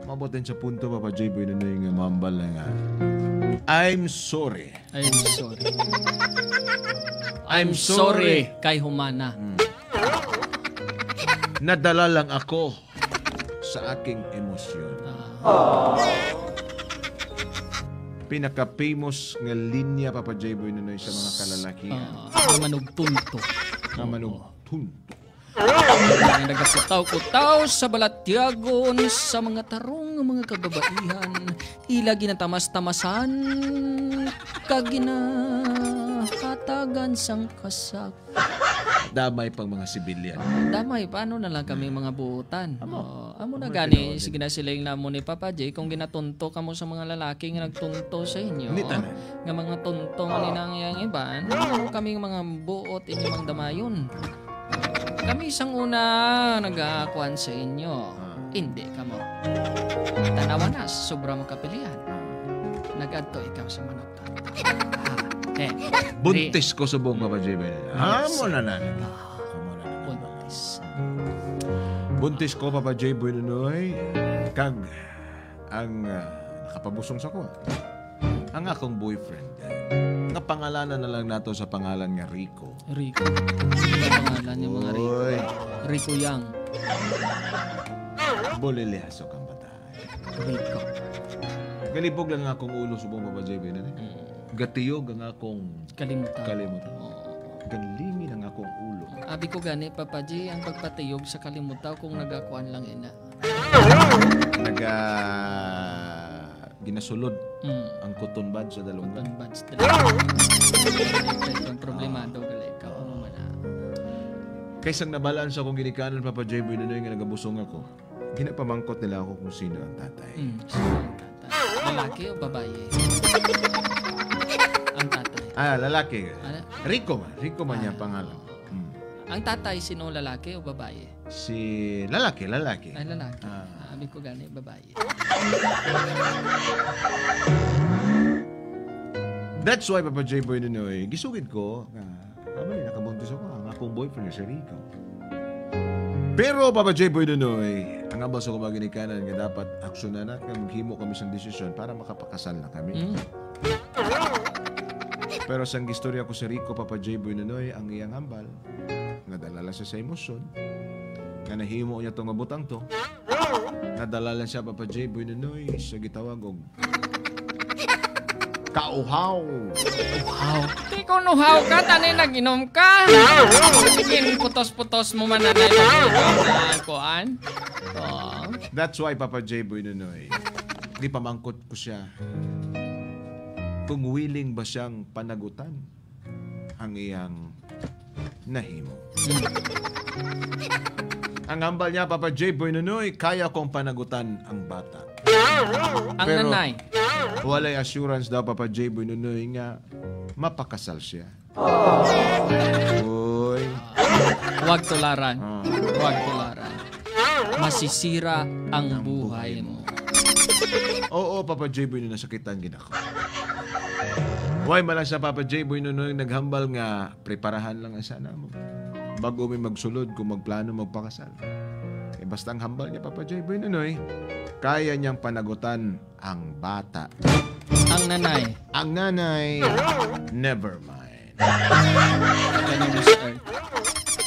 mabutin sa punto, Papa J. Boy Nunoy, nga mambal na nga. I'm sorry. I'm sorry. I'm sorry kay Humana. Nadala lang ako sa aking emosyon. Pinaka-famous nga linya, Papa J. Boy Nunoy, sa mga kalalakihan. Manugtunto. Nga manugtunto. Ang nagkutaw-kutaw sa balatyagon sa mga tarong ng mga kababaihan. Ila ginatamas-tamasan kaginahatagan sang kasak. Damay pang mga sibilyan. Damay, paano na lang kami mga buutan? Amo na gani, sige na sila yung namo ni Papa J, kung ginatunto ka mo sa mga lalaki nga nagtunto sa inyo, nga mga tuntong ninang yang iban, kami mga buot inyong damayon. Kami isang una nag-aakuan sa inyo. Hindi ka mo. Tanawa na, sobra mo kapilian. Nag-adto ikaw sa manaptan. Buntis ko sa buong Papa J. Boy. Amo na na. Buntis. Buntis ko, Papa J. Boy Nunoy. Kag ang nakapabusong sa ko. Ang akong boyfriend. Napangalanan na lang nato sa pangalan nga Rico. Rico. Ano pangalan niya mga Rico? Oy. Rico Yang. Boliliaso kang bata. Rico. Galibog lang nga akong ulo sa buong Papa J. Boy Nunoy. Gatiyog ang akong kalimutan. Galimi ang akong ulo. Abi ko gani, Papa J, ang pagpatiyog sa kalimutaw kung nagakuan lang ina. Ginasulod ang cotton bud sa dalungan. Cotton buds talaga. Ang problemado gali ka ano man na. Kaysang nabalaan sa akong ginikanan, Papa J. Boy Nunoy, nga nagabusong ako. Ginapamangkot nila ako kung sino ang tatay. Sino ang tatay? Lalaki o babae? Ang tatay. Lalaki. Ano? Rico man niya pangalan. Ang tatay, sino lalaki o babae? Si lalaki. Ay, lalaki. Abi ko gani, babae. That's why, Papa J. Boy Nunoy, gisugid ko nga nakabuntis ako ang akong boyfriend si Rico. Pero, Papa J. Boy Nunoy, ang abas ako maginikanan nga dapat aksyonan na kaya maghimo kami sa desisyon para makapakasal na kami. Pero sang gistorya ko si Rico, Papa J. Boy Nunoy, ang iyang hambal, nadalala siya sa emosyon, nga nahimo niya itong mabutang to, nadalala siya, Papa J. Boy Nunoy, sa gitawag og kauhaw. Di ko nuhaw ka, tani nag-inom ka. Sige, putos-putos mo man na kuan. That's why, Papa J. Boy Nunoy, di pamangkot ko siya kung willing ba siyang panagutan ang iyang nahimo. Ang hambal niya, Papa J. Boy Nunoy, kaya kong panagutan ang bata. Ang pero nanay. Walay assurance daw, Papa J. Boy Nunoy, nga mapakasal siya. Uy. Huwag tularan. Huwag tularan. Masisira ang buhay mo. Oo, Papa J. Boy Nunoy, nasakitan gina ko. Why malang sa Papa J. Boy Nunoy naghambal nga preparahan lang ang sana mo. Bago may magsulod kung magplano magpakasal. Basta ang hambal niya, Papa J. Boy Nunoy, kaya niyang panagutan ang bata. Ang nanay. Ang nanay, never mind. Ganun mo sa earth.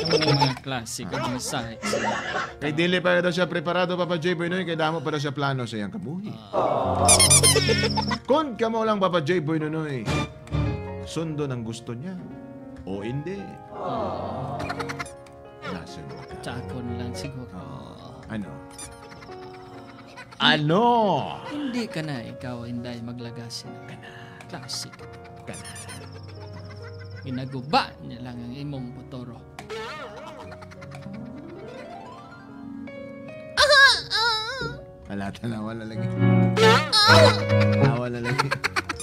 Ang mga klasik at mensahe. Kay dili pa daw siya preparado, Papa J. Boy Nunoy, kay damo pa daw siya plano sa iyang kabuhi. Kung kamo lang, Papa J. Boy Nunoy, sundo ng gusto niya o hindi. Nasa mo ka. Tsakon lang siguro. Ano? Hindi ka na ikaw hindi maglagasin ka na. Klasik ka na. Ginaguba niya lang ang imong botoro. Halata na, wala lagi. Wala lagi.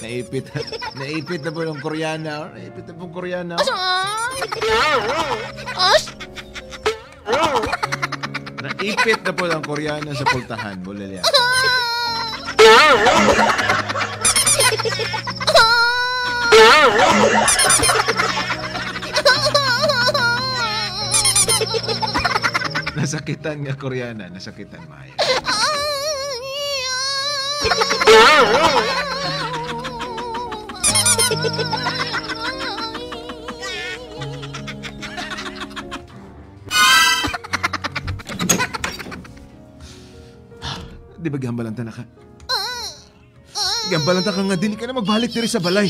Naipit na po yung Koreana. Naipit na po yung Koreana. Naipit na po ang Koreana sa pultahan. Bulilya. Nasakitan nga Koreana. Nasakitan Maya. Di ba gambalanta na ka? Gambalanta ka nga din ka na magbalik diri sa balay.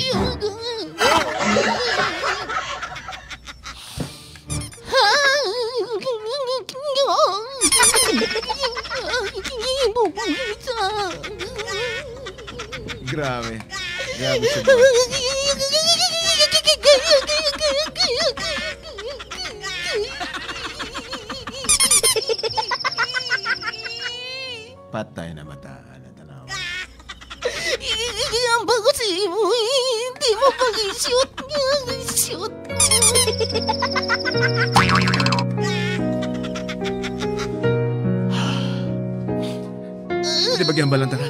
Grabe. Grabe siya. Patay na mataan na tanaw. Ang bago sa imo, hindi mo pag-shoot. Shoot. Di ba gambalanta ka?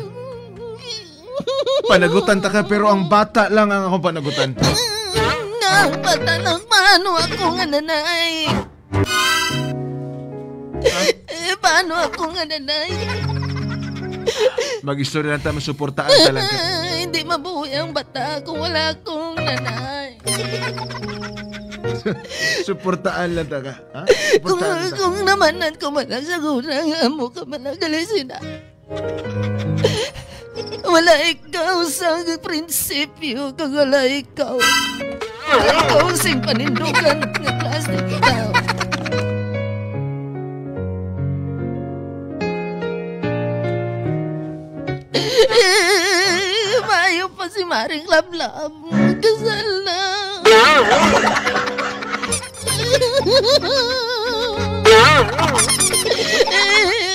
Panagutan ta ka pero ang bata lang ang akong panagutan. Ang bata lang, paano ako nga nanay? Paano ako nga nanay? Mag-istorya lang tayo, masuportaan talaga. Hindi mabuhay ang bata kung wala akong nanay. Suportaan lang ta ka. Ha? Kung, Suportaan lang ta. kung namanan ko man ang sagurang amo ka man ang galisin na. Wala ikaw sa prinsipyo kung wala ikaw. Ikaw sing panindugan ng plastic ikaw. Mayo pa si Maring Lablab. Kasal na.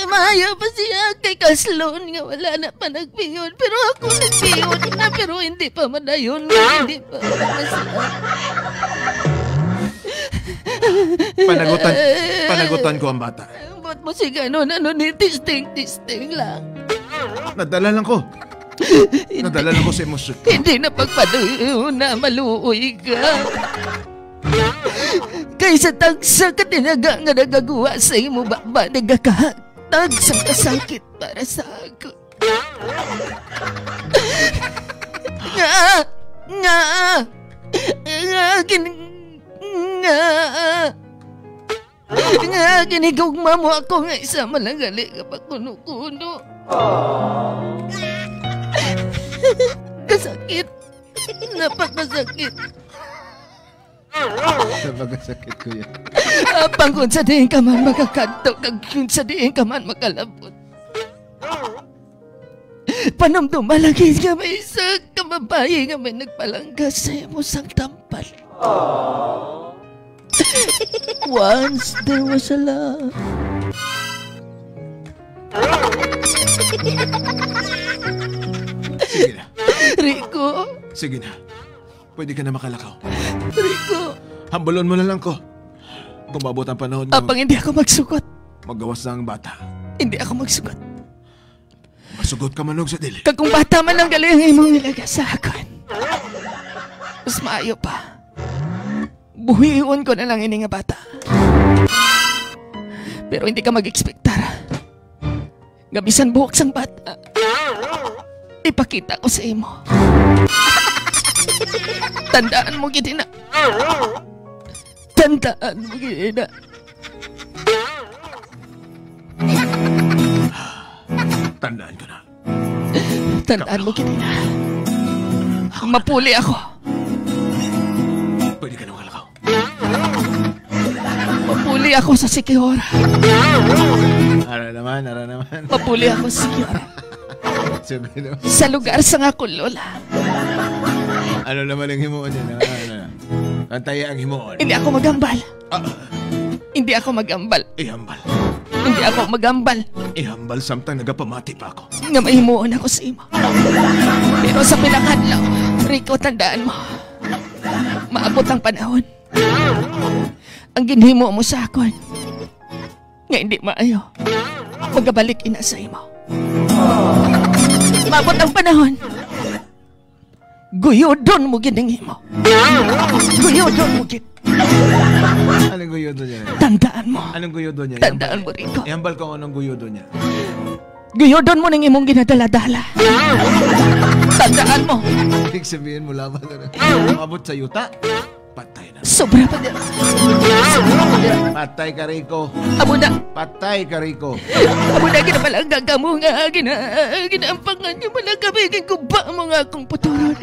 Mayo pa siya kay Kaslon nga wala na pa nagpiyon. Pero ako nagpiyon na pero hindi pa madayon. Hindi pa masaya. Panagutan ko ang bata. Ba't mo si ganon? Ano ni tisting lang? Nadala lang ko. Nadala lang ko sa emosyon. Hindi na pagpaduyo na maluoy ka. Kaysa tagsa ka tinaga nga nagagawa sa imo ba nagakahatag sa kasakit para sa ako. Nga ginigugma mo ako nga isa malagali kapag kuno-kuno. Kasakit. Napakasakit. Napakasakit ko yan. Apang kung sa diin ka man makakanto, kag kung sa diin ka man makalabot. Panamdum malagay nga may isa kamabayi nga may nagpalanggas sa imo sang tampal. Once there was a love. Sige na. Rico, Sige na. Pwede ka na makalakaw. Rico. Hambalon mo na lang ko. Kung mabot ang panahon nga, Apang hindi ako magsugot. magawas na ang bata. Hindi ako magsugot. Masugot ka manog sa dili. Kag kung bata man ang galing imong ilaga sa akin. Mas maayo pa. Buhion ko na lang ini nga bata. Pero hindi ka mag-expectar. Gabisan buhok sang bata. Ipakita ko sa imo. Tandaan mo gid na. Tandaan mo gid na. Tandaan ko na. Tandaan mo gid na. Mapuli ako. Pwede ka na makalakaw. Mapuli ako sa Sikihora. Ara naman, ara naman. Mapuli ako sa Sikihora. Sabi naman. Sa lugar sa nga akong lola. Ano naman ang himuon yan? Ano? Antay ang himuon. Hindi ako magambal. Hindi ako magambal. Ihambal. Hindi ako magambal. Ihambal samtang nagapamati pa ako. Nga mahimuon ako sa imo. Pero sa pinakadlaw, Rico, tandaan mo. Maabot ang panahon. Ang ginhimo mo sa akon. Nga hindi maayo. Magabalik ina sa imo. Maabot ang panahon. Guyodon mo gid ang imo. Guyodon mo gid. Anong guyodo niya? Tandaan mo. Anong guyodo niya? Tandaan mo, Rico. Ihambal ko anong guyodo niya. Giyodon mo ng imong ginadala-dala. Tandaan mo, Ibig sabihin mo lamang na abot sa yuta. Patay na. sobra pa dyan. Sobra pa dyan. Patay ka, Rico. Amo na, Patay ka, Rico. amo na ginapalanggag ka mo nga, ginaampangan niyo man ang kabigin ko ba mo nga akong puturo.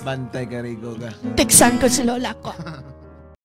Bantay ka, Rico ka. Teksan ko si lola ko.